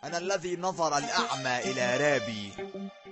أنا الذي نظر الأعمى إلى رابي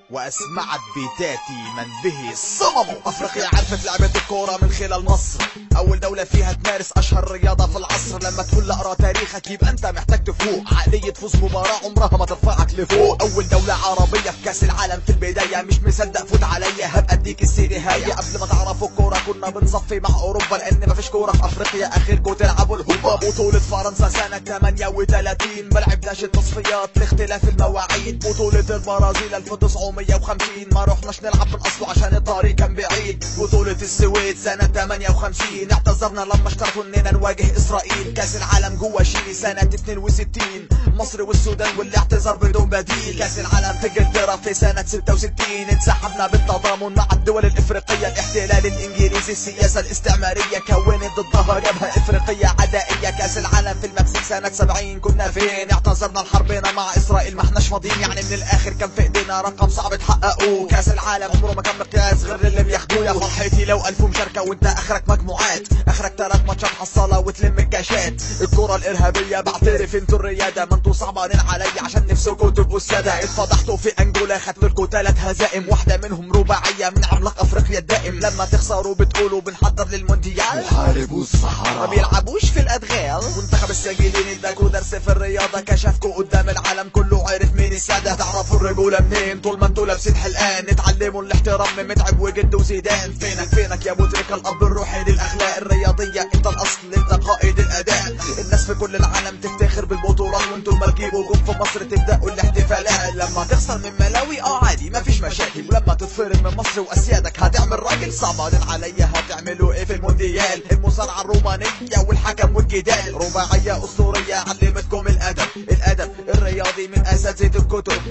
وأسمعت بيتاتي من به الصمم. أفريقيا عرفت لعبة الكورة من خلال مصر، أول دولة فيها تمارس أشهر رياضة في العصر. لما تقول لأقرأ تاريخك يبقى أنت محتاج تفوق، عقلية فوز مباراة عمرها ما ترفعك لفوق. أول دولة عربية في كأس العالم في البداية، مش مصدق فوت عليا هبقى أديك السيرهاية. قبل ما تعرفوا الكورة كنا بنصفي مع أوروبا، لأن مفيش كورة في أفريقيا آخركوا تلعبوا الهوبا. بطولة فرنسا سنة 38 ملعبناش التصفيات لاختلاف المواعيد. بطولة البرازيل 1950 ما رحناش نلعب من أصله عشان الطريق كان بعيد. بطولة السويد سنة 58 اعتذرنا لما اشترطوا اننا نواجه اسرائيل. كاس العالم جوا شيلي سنة 62 مصر والسودان واللي اعتذر بدون بديل. كاس العالم في انجلترا في سنة 66 انسحبنا بالتضامن مع الدول الافريقية. الاحتلال الانجليزي السياسة الاستعمارية كونت ضدها جبهة افريقية عدائية. كاس العالم في المكسيك سنة 70 كنا فين؟ اعتذرنا لحربنا مع اسرائيل ما احناش فاضيين، يعني من الاخر كان في ايدينا رقم صعب تحققوه. كاس العالم عمره ما كان مقياس غير اللي بياخدوه. يا فرحتي لو 1000 مشاركة وانت اخرك مجموعات، اخرك 3 ماتشات حصالة وتلم الكاشات. الكرة الارهابية بعترف انتوا الريادة، ما انتوا صعبانين عليا عشان نفسكوا تبقوا السادة. اتفضحتوا في انجولا خدتلكوا 3 هزائم، واحدة منهم رباعية من عملاق افريقيا الدائم. لما تخسروا بتقولوا بنحضر للمونديال، محاربوا الصحراء ما بيلعبوش في الادغال. منتخب السجيلين اداكوا درس في الرياضة، كشفكوا قدام العالم كله عرف مين السادة. تعرفوا الرجولة منين طول ما انتوا لابسين حلقان؟ اتعلموا الاحترام من متعب وجد وزيدان. فينك يا مدرك الاب الروحي للاخلاق الرياضية؟ انت الاصل انت قائد الاداء. الناس في كل العالم تفتخر بالبطولات، وانتوا ما تجيبوا جون في مصر تبداوا الاحتفالات. لما تخسر من ملاوي عادي مفيش مشاكل، ولما تتفرج من مصر واسيادك هتعمل راجل. صعبان عليا هتعملوا ايه في المونديال؟ المصارعة الرومانية والحكم والجدال. رباعية اسطورية علمتكم الادب الرياضي من اساتذة الكتب.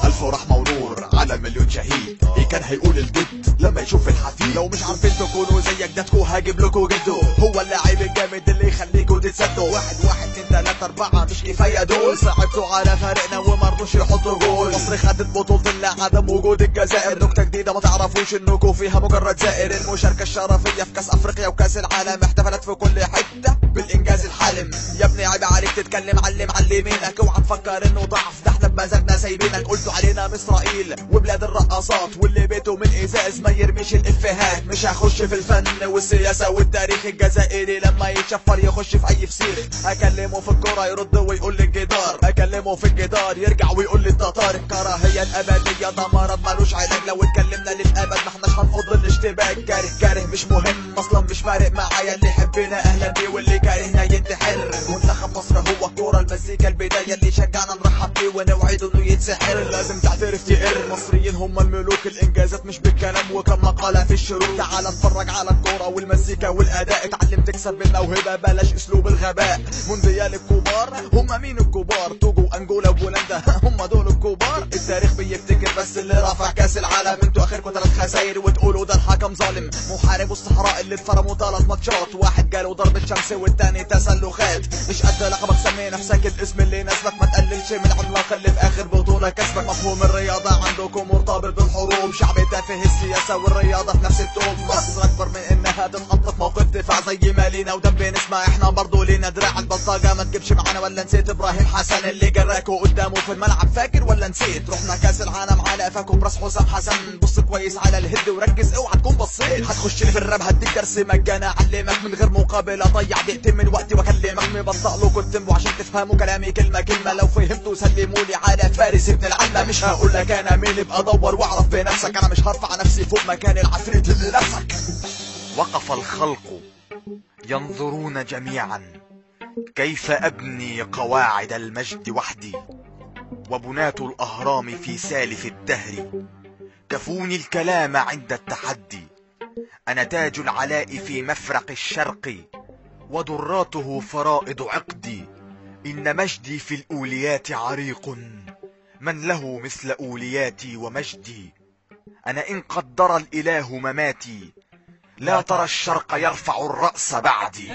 ألف رحمة ونور على مليون شهيد، إيه كان هيقول الجد لما يشوف الحفيد؟ لو مش عارفين تكونوا زي جدتكوا هجيب لكوا جدو، هو اللاعب الجامد اللي يخليكوا تتصدوا. 1 2 3 4 مش كفاية دول، صعبتوا على فريقنا ومرضوش يحطوا جول. مصر خدت بطولة لعدم وجود الجزائر، نكتة جديدة ما تعرفوش انكوا فيها مجرد زائر. المشاركة الشرفية في كاس افريقيا وكاس العالم احتفلت في كل حتة بالانجاز الحالم. يا ابني عيب عليك تتكلم علم علمينك، اوعى تفكر انه ضعف، ده احنا بمزاجنا سايبينك. قلتوا علينا اسرائيل وبلاد الرقاصات، واللي بيته من ازاز ما يرميش الافيهات. مش هخش في الفن والسياسة والتاريخ الجزائري، لما يتشفر يخش في اي فسيخ. اكلمه في الكرة يرد ويقول لي الجدار، اكلمه في الجدار يرجع ويقول لي التتار. الكراهية الابدية ده مرض مالوش علاج، لو اتكلمنا للابد ما احناش هنفض الاشتباك. كاره مش مهم اصلا مش فارق معايا، اللي يحبنا اهلا بيه واللي كارهنا ينتحر. منتخب مصر هو الكورة المزيكا البداية، اللي شجعنا نرحب بيه ونوعده انه يتسحر. لازم تعترف تقر، المصريين هم الملوك، الانجازات مش بالكلام وكم مقالة في الشروق. تعال اتفرج على الكورة والمزيكا والاداء، اتعلم تكسب بالموهبة بلاش اسلوب الغباء. مونديال الكبار هم مين الكبار؟ توجو وانجولا وبولندا هم دول الكبار. التاريخ بيفتكر بس اللي رافع كاس العالم، انتوا اخركم 3 خساير وتقولوا ده الحكم ظالم. محاربوا الصحراء اللي اتفرموا 3 ماتشات، واحد جاله ضربة شمس والتاني تسلخات. مش قد لقبك سمي نفسك الاسم اللي يناسبك، ما تقللش من العملاق اللي في اخر بطولة كسبك. مفهوم الرياضة عندكم مرتبط بالحروب، شعب تافه السياسة والرياضة في نفس التوب. مصر اكبر من انها تتحط في موقف دفاع، زي ما لينا ودم بنسمع احنا برضو لينا دراع. البلطجة ما تجيبش معانا، ولا نسيت ابراهيم حسن اللي جراكوا قدامه في الملعب؟ فاكر ولا نسيت؟ رحنا كاس العالم على قفاكوا براس حسام حسن. بص كويس على الهد وركز اوعى تكون بصيت. هتخش لي في الراب هديك درس مجانا، اعلمك من غير مقابل، اضيع دقيقتين من وقتي واكلمك. مبطأ له التيمبو عشان تفهموا كلامي كلمة كلمة، لو فهمتوا سلموا لي على فارس ابن العلة. مش هقول لك انا مين، ابقى دور واعرف بنفسك، انا مش هرفع نفسي فوق مكان العفريت اللي نفسك. وقف الخلق ينظرون جميعا كيف أبني قواعد المجد وحدي، وبناة الأهرام في سالف الدهر كفوني الكلام عند التحدي. أنا تاج العلاء في مفرق الشرق، ودراته فرائض عقدي. إن مجدي في الأوليات عريق، من له مثل أولياتي ومجدي. أنا إن قدر الإله مماتي، لا ترى الشرق يرفع الرأس بعدي.